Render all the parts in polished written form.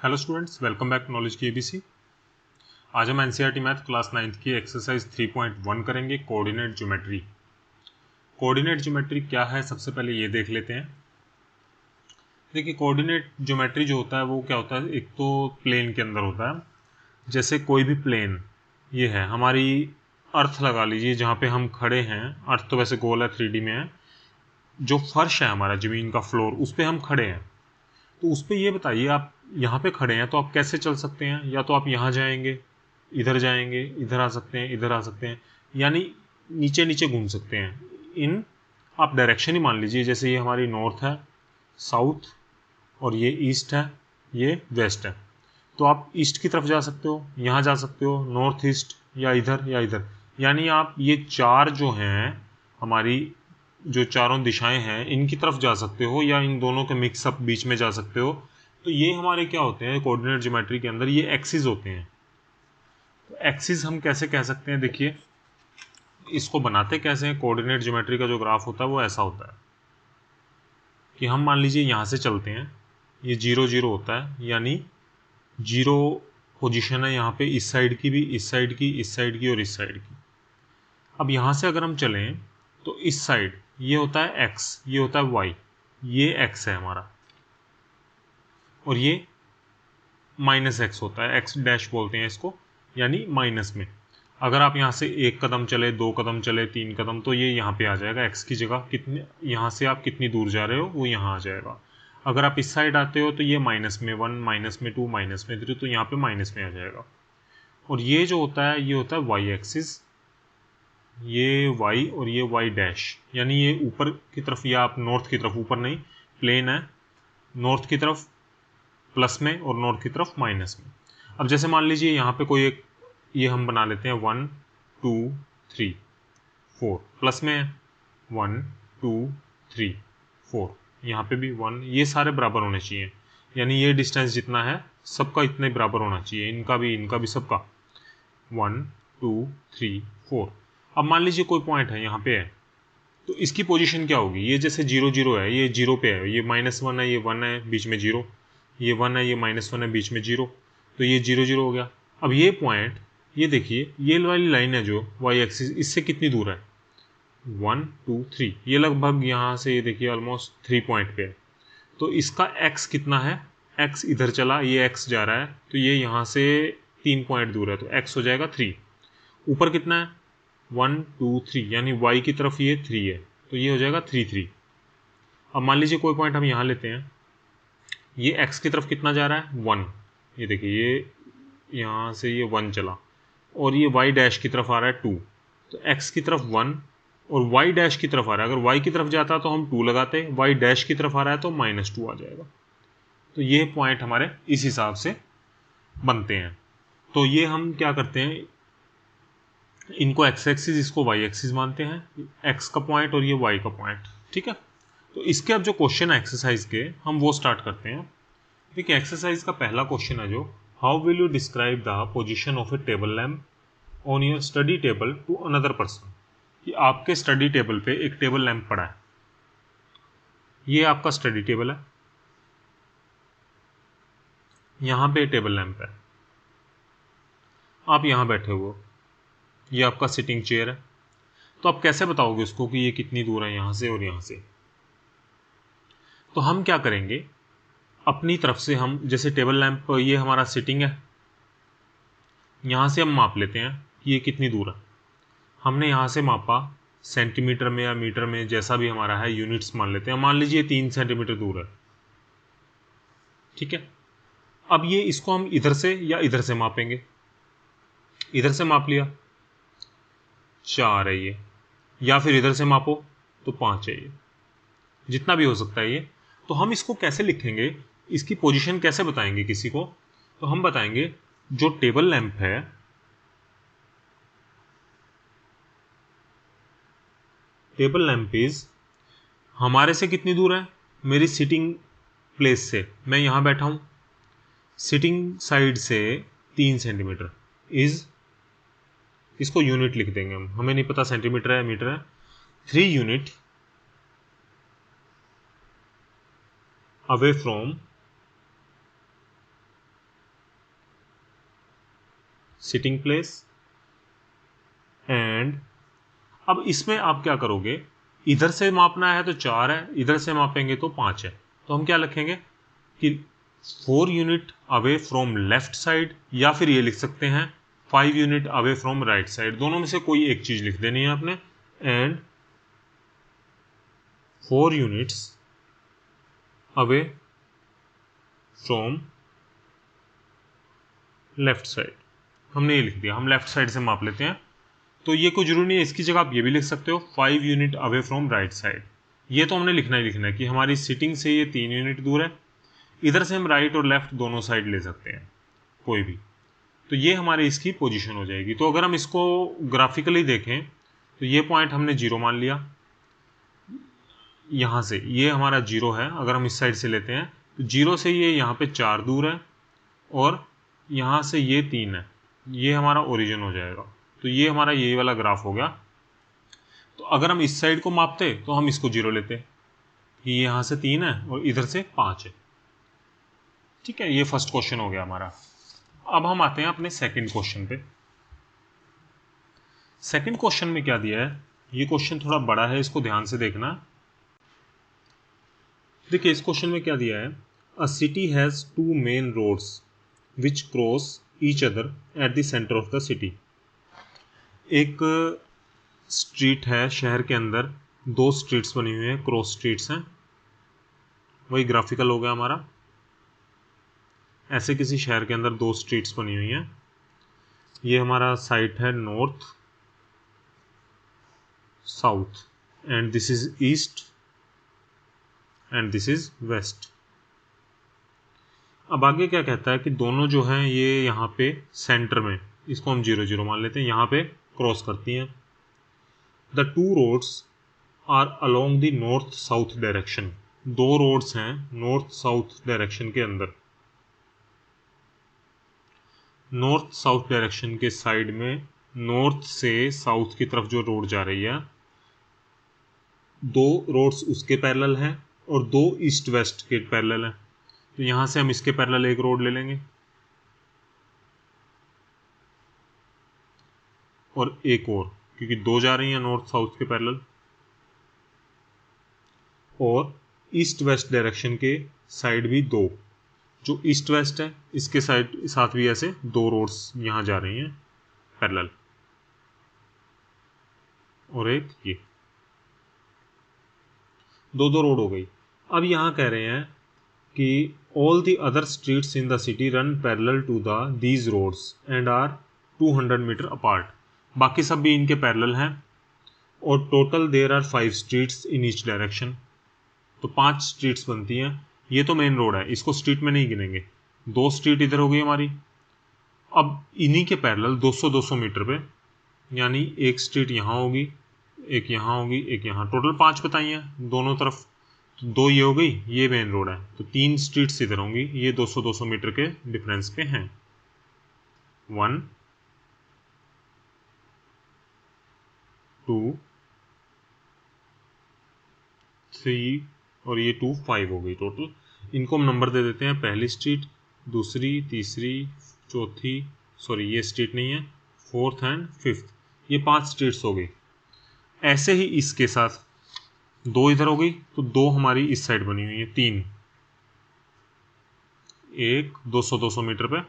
Hello students, welcome back to knowledge की ABC. आज हम एनसीईआरटी मैथ क्लास 9th की एक्सरसाइज 3.1 करेंगे, कोऑर्डिनेट ज्योमेट्री। कोऑर्डिनेट ज्योमेट्री क्या है, सबसे पहले ये देख लेते हैं। देखिए, कोऑर्डिनेट ज्योमेट्री जो होता है वो क्या होता है, एक तो प्लेन के अंदर होता है। जैसे कोई भी प्लेन, ये है हमारी अर्थ लगा लीजिए, जहाँ पे हम खड़े हैं। अर्थ तो वैसे गोल है, 3D में है। जो फर्श है हमारा, ज़मीन का फ्लोर, उस पर हम खड़े हैं। तो उस पर ये बताइए, आप यहाँ पे खड़े हैं तो आप कैसे चल सकते हैं? या तो आप यहाँ जाएंगे, इधर जाएंगे, इधर आ सकते हैं, इधर आ सकते हैं, यानी नीचे नीचे घूम सकते हैं। इन आप डायरेक्शन ही मान लीजिए, जैसे ये हमारी नॉर्थ है, साउथ, और ये ईस्ट है, ये वेस्ट है। तो आप ईस्ट की तरफ जा सकते हो, यहाँ जा सकते हो, नॉर्थ ईस्ट, या इधर। यानी आप ये चार जो हैं हमारी, जो चारों दिशाएं हैं, इनकी तरफ जा सकते हो, या इन दोनों के मिक्सअप बीच में जा सकते हो। तो ये हमारे क्या होते हैं कोऑर्डिनेट ज्योमेट्री के अंदर, ये एक्सिस होते हैं। तो एक्सिस हम कैसे कह सकते हैं, देखिए इसको बनाते कैसे हैं। कोऑर्डिनेट ज्योमेट्री का जो ग्राफ होता है वो ऐसा होता है कि हम मान लीजिए यहाँ से चलते हैं, ये 0 0 होता है, यानी 0 पोजीशन है यहाँ पे, इस साइड की भी, इस साइड की, इस साइड की और इस साइड की। अब यहाँ से अगर हम चलें तो इस साइड ये होता है x, ये होता है y, ये x है हमारा, और ये -x होता है, x डैश बोलते हैं इसको, यानी माइनस में। अगर आप यहाँ से 1 कदम चले, 2 कदम चले, 3 कदम, तो ये यहाँ पे आ जाएगा। x की जगह कितने, यहाँ से आप कितनी दूर जा रहे हो वो यहाँ आ जाएगा। अगर आप इस साइड आते हो तो ये -1, -2, -3, तो यहाँ पे माइनस में आ जाएगा। और ये जो होता है, ये होता है y एक्सिस, ये y और ये y डैश, यानी ये ऊपर की तरफ, या आप नॉर्थ की तरफ, ऊपर नहीं, प्लेन है, नॉर्थ की तरफ प्लस में और नॉर्थ की तरफ माइनस में। अब जैसे मान लीजिए यहाँ पे कोई एक, ये हम बना लेते हैं 1 2 3 4, प्लस में है 1 2 3 4, यहाँ पे भी 1, ये सारे बराबर होने चाहिए, यानी ये डिस्टेंस जितना है सबका इतना ही बराबर होना चाहिए, इनका भी सबका 1 2 3 4। अब मान लीजिए कोई पॉइंट है यहाँ पे है, तो इसकी पोजीशन क्या होगी, ये जैसे 0 0 है, ये 0 पे है, ये -1 है, ये 1 है, बीच में 0, ये 1 है, ये -1 है, बीच में 0, तो ये 0 0 हो गया। अब ये पॉइंट, ये देखिए, ये वाली लाइन है जो y एक्सिस, इससे कितनी दूर है, 1 2 3, ये लगभग यहाँ से, ये देखिए ऑलमोस्ट 3 पॉइंट पे है। तो इसका x कितना है, x इधर चला, ये x जा रहा है, तो ये यहाँ से 3 पॉइंट दूर है, तो x हो जाएगा 3। ऊपर कितना है, 1 2 3, यानी y की तरफ ये 3 है, तो ये हो जाएगा 3 3। अब मान लीजिए कोई पॉइंट हम यहाँ लेते हैं, ये x की तरफ कितना जा रहा है, 1, ये देखिए, ये यहाँ से ये 1 चला, और ये y डैश की तरफ आ रहा है 2, तो x की तरफ 1 और y डैश की तरफ आ रहा है। अगर y की तरफ जाता तो हम 2 लगाते, y डैश की तरफ आ रहा है तो -2 आ जाएगा। तो ये पॉइंट हमारे इस हिसाब से बनते हैं। तो ये हम क्या करते हैं, इनको x एक्सिस, इसको y एक्सिस मानते हैं, x का पॉइंट और ये y का पॉइंट, ठीक है। तो इसके अब जो क्वेश्चन है एक्सरसाइज के, हम वो स्टार्ट करते हैं। देखिए, एक्सरसाइज का पहला क्वेश्चन है जो, how will you describe the position of a table lamp on your study table to another person. कि आपके स्टडी टेबल पे एक टेबल लैम्प पड़ा है, ये आपका स्टडी टेबल है, यहाँ पे टेबल लैम्प है, आप यहाँ बैठे हो, ये आपका सिटिंग चेयर है। तो आप कैसे बताओगे उसको कि ये कितनी दूर है यहाँ से और यहाँ से? तो हम क्या करेंगे, अपनी तरफ से हम, जैसे टेबल लैंप, ये हमारा सिटिंग है, यहाँ से हम माप लेते हैं कि ये कितनी दूर है। हमने यहाँ से मापा सेंटीमीटर में या मीटर में, जैसा भी हमारा है, यूनिट्स मान लेते हैं। मान लीजिए 3 सेंटीमीटर दूर है, ठीक है। अब ये, इसको हम इधर से या इधर से मापेंगे। इधर से माप लिया, 4 है ये, या फिर इधर से मापो तो 5 है ये, जितना भी हो सकता है ये। तो हम इसको कैसे लिखेंगे, इसकी पोजीशन कैसे बताएंगे किसी को? तो हम बताएंगे, जो टेबल लैंप है, टेबल लैंप इज, हमारे से कितनी दूर है, मेरी सिटिंग प्लेस से, मैं यहाँ बैठा हूँ, सिटिंग साइड से 3 सेंटीमीटर, इज, इसको यूनिट लिख देंगे हम, हमें नहीं पता सेंटीमीटर है मीटर है, 3 unit away from sitting place. And अब इसमें आप क्या करोगे, इधर से मापना है तो 4 है, इधर से मापेंगे तो 5 है, तो हम क्या लिखेंगे कि 4 unit away from left side, या फिर ये लिख सकते हैं 5 unit away from right side, दोनों में से कोई एक चीज लिख देनी है आपने। And 4 units away from left side, हमने ये लिख दिया, हम लेफ्ट साइड से माप लेते हैं। तो ये कोई जरूरी नहीं है, इसकी जगह आप ये भी लिख सकते हो 5 unit away from right side. ये तो हमने लिखना ही लिखना है कि हमारी सिटिंग से ये 3 यूनिट दूर है, इधर से हम राइट और लेफ्ट दोनों साइड ले सकते हैं कोई भी, तो ये हमारी इसकी पोजीशन हो जाएगी। तो अगर हम इसको ग्राफिकली देखें तो ये पॉइंट हमने 0 मान लिया, यहाँ से ये हमारा 0 है, अगर हम इस साइड से लेते हैं तो 0 से ये यहाँ पे 4 दूर है, और यहाँ से ये 3 है, ये हमारा ओरिजिन हो जाएगा। तो ये हमारा ये वाला ग्राफ हो गया। तो अगर हम इस साइड को मापते तो हम इसको 0 लेते कि ये यहाँ से 3 है और इधर से 5 है। ठीक है, ये फर्स्ट क्वेश्चन हो गया हमारा। अब हम आते हैं अपने सेकंड क्वेश्चन पे। सेकंड क्वेश्चन में क्या दिया है, ये क्वेश्चन थोड़ा बड़ा है, इसको ध्यान से देखना। देखिए इस क्वेश्चन में क्या दिया है, a city has 2 main roads which cross each other at the centre of the city. एक स्ट्रीट है शहर के अंदर, 2 स्ट्रीट्स बनी हुई हैं, क्रॉस स्ट्रीट्स हैं, वही ग्राफिकल हो गया हमारा। ऐसे किसी शहर के अंदर 2 स्ट्रीट्स बनी हुई हैं, ये हमारा साइट है north south, and this is east and this is west. अब आगे क्या कहता है कि दोनों जो हैं ये यहाँ पे सेंटर में, इसको हम 0 0 मान लेते हैं, यहाँ पे क्रॉस करती हैं। The 2 roads are along the north south direction. 2 roads हैं नॉर्थ साउथ डायरेक्शन के अंदर, नॉर्थ साउथ डायरेक्शन के साइड में नॉर्थ से साउथ की तरफ जो रोड जा रही है, 2 रोड्स उसके पैरेलल हैं और 2 ईस्ट वेस्ट के पैरेलल हैं। तो यहां से हम इसके पैरेलल एक रोड ले लेंगे और एक और, क्योंकि 2 जा रही हैं नॉर्थ साउथ के पैरेलल, और ईस्ट वेस्ट डायरेक्शन के साइड भी 2, जो ईस्ट वेस्ट है इसके साइड साथ भी ऐसे 2 रोड्स यहां जा रही हैं पैरेलल, और एक ये 2 रोड हो गई। अब यहां कह रहे हैं कि all the other streets in the city run parallel to these roads and are 200 metre apart. बाकी सब भी इनके पैरेलल हैं, और total there are 5 streets in each direction. तो 5 स्ट्रीट्स बनती हैं। ये तो मेन रोड है, इसको स्ट्रीट में नहीं गिनेंगे। 2 स्ट्रीट इधर हो गई हमारी। अब इन्हीं के पैरेलल 200-200 मीटर पे, यानी एक स्ट्रीट यहाँ होगी, एक यहाँ होगी, एक यहाँ, टोटल 5 बताई हैं दोनों तरफ। तो 2 ये हो गई, ये मेन रोड है, तो 3 स्ट्रीट्स इधर होंगी, ये 200-200 मीटर के डिफरेंस पे हैं। 1 2 3 और ये 2 5 हो गई टोटल। इनको हम नंबर दे देते हैं, पहली स्ट्रीट, दूसरी, तीसरी, चौथी, सॉरी ये स्ट्रीट नहीं है, 4th एंड 5th, ये 5 स्ट्रीट्स हो गई। ऐसे ही इसके साथ 2 इधर हो गई, तो 2 हमारी इस साइड बनी हुई है, 3, एक 200-200 मीटर पे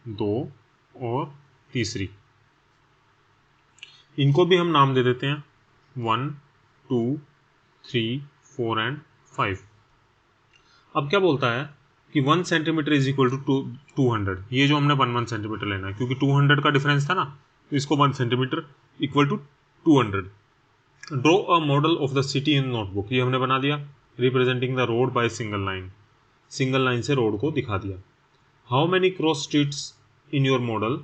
2, और तीसरी, इनको भी हम नाम दे देते हैं 1 2 3 4 एंड 5। अब क्या बोलता है कि 1 सेंटीमीटर इज इक्वल टू 200। ये जो हमने 1 सेंटीमीटर लेना है, क्योंकि 200 का डिफरेंस था ना, तो इसको 1 centimetre equal to 200। Draw a model of the city in notebook, ये हमने बना दिया, representing the road by single line, single line से रोड को दिखा दिया। How many cross streets in your model,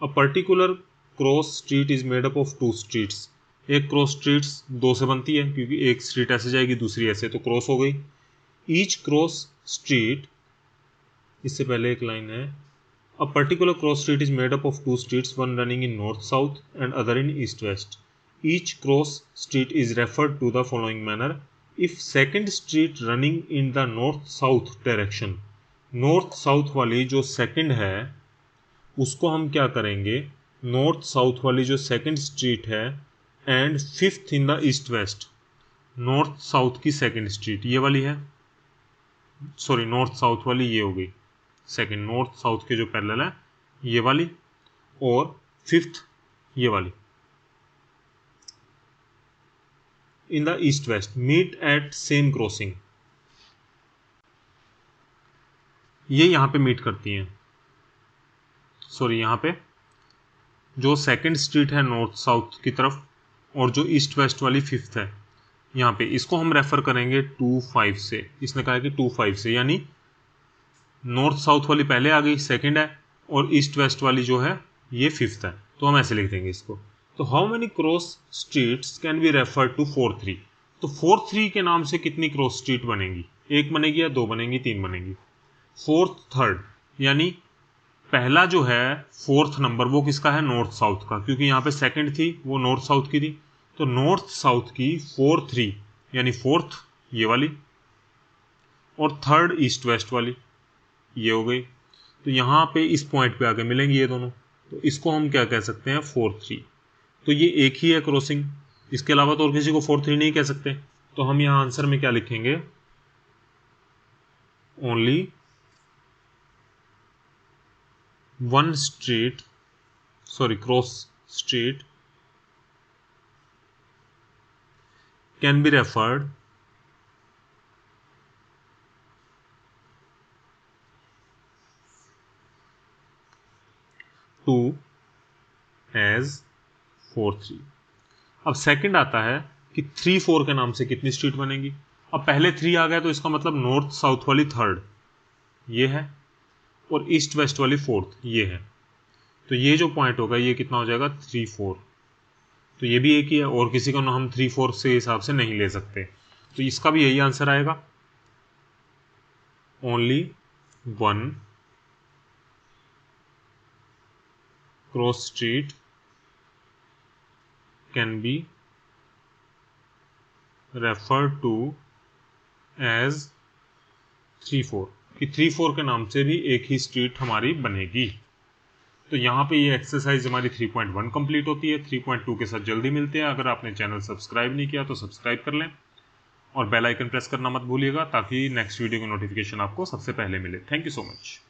a particular cross street is made up of 2 streets. एक cross streets 2 से बनती है, क्योंकि एक स्ट्रीट ऐसे जाएगी दूसरी ऐसे, तो क्रॉस हो गई। ईच क्रॉस स्ट्रीट, इससे पहले एक लाइन है, अ particular cross street is made up of 2 streets, one running in north south and other in east west. Each cross street is referred to the following manner. If second street running in the north south direction, north south वाली जो second है उसको हम क्या करेंगे, north south वाली जो second street है and fifth in the east waste, north south की सेकंड स्ट्रीट ये वाली है, सॉरी नॉर्थ साउथ वाली ये हो गई सेकंड, नॉर्थ साउथ के जो पैरेलल है ये वाली, और फिफ्थ ये वाली, in the east west meet at same crossing, ये यहां पे मीट करती हैं, सॉरी यहां पे जो सेकंड स्ट्रीट है नॉर्थ साउथ की तरफ और जो ईस्ट वेस्ट वाली फिफ्थ है यहाँ पे, इसको हम रेफर करेंगे 2-5 से। इसने कहा है कि 2-5 से, यानी नॉर्थ साउथ वाली पहले आ गई सेकंड है और ईस्ट वेस्ट वाली जो है ये फिफ्थ है, तो हम ऐसे लिख देंगे इसको। तो how many cross streets can be refer to 4-3, तो 4-3 के नाम से कितनी क्रॉस स्ट्रीट बनेगी, एक बनेगी या दो बनेगी, तीन बनेगी। फोर्थ थर्ड, यानी पहला जो है फोर्थ नंबर वो किसका है, नॉर्थ साउथ का, क्योंकि यहाँ पे सेकंड थी वो नॉर्थ साउथ की थी, तो नॉर्थ साउथ की 4-3 यानी फोर्थ ये वाली, और थर्ड ईस्ट वेस्ट वाली ये हो गई। तो यहाँ पे इस पॉइंट पे आके मिलेंगी ये दोनों, तो इसको हम क्या कह सकते हैं, 4-3। तो ये एक ही है क्रॉसिंग, इसके अलावा तो और किसी को 4-3 नहीं कह सकते। तो हम यहाँ आंसर में क्या लिखेंगे, only one street, sorry cross street can be referred to as 4-3। अब सेकंड आता है कि 3-4 के नाम से कितनी स्ट्रीट बनेगी। अब पहले 3 आ गया तो इसका मतलब नॉर्थ साउथ वाली थर्ड ये है और ईस्ट वेस्ट वाली फोर्थ ये है, तो ये जो पॉइंट होगा ये कितना हो जाएगा, 3-4। तो ये भी एक ही है और किसी को ना हम 3-4 से हिसाब से नहीं ले सकते, तो इसका भी यही आंसर आएगा, only one cross street can be refer to as 3-4, कि 3-4 के नाम से भी एक ही स्ट्रीट हमारी बनेगी। तो यहाँ पे ये एक्सरसाइज हमारी 3.1 कंप्लीट होती है। 3.2 के साथ जल्दी मिलते हैं। अगर आपने चैनल सब्सक्राइब नहीं किया तो सब्सक्राइब कर लें और बेल आइकन प्रेस करना मत भूलिएगा ताकि नेक्स्ट वीडियो की नोटिफिकेशन आपको सबसे पहले मिले। Thank you so much.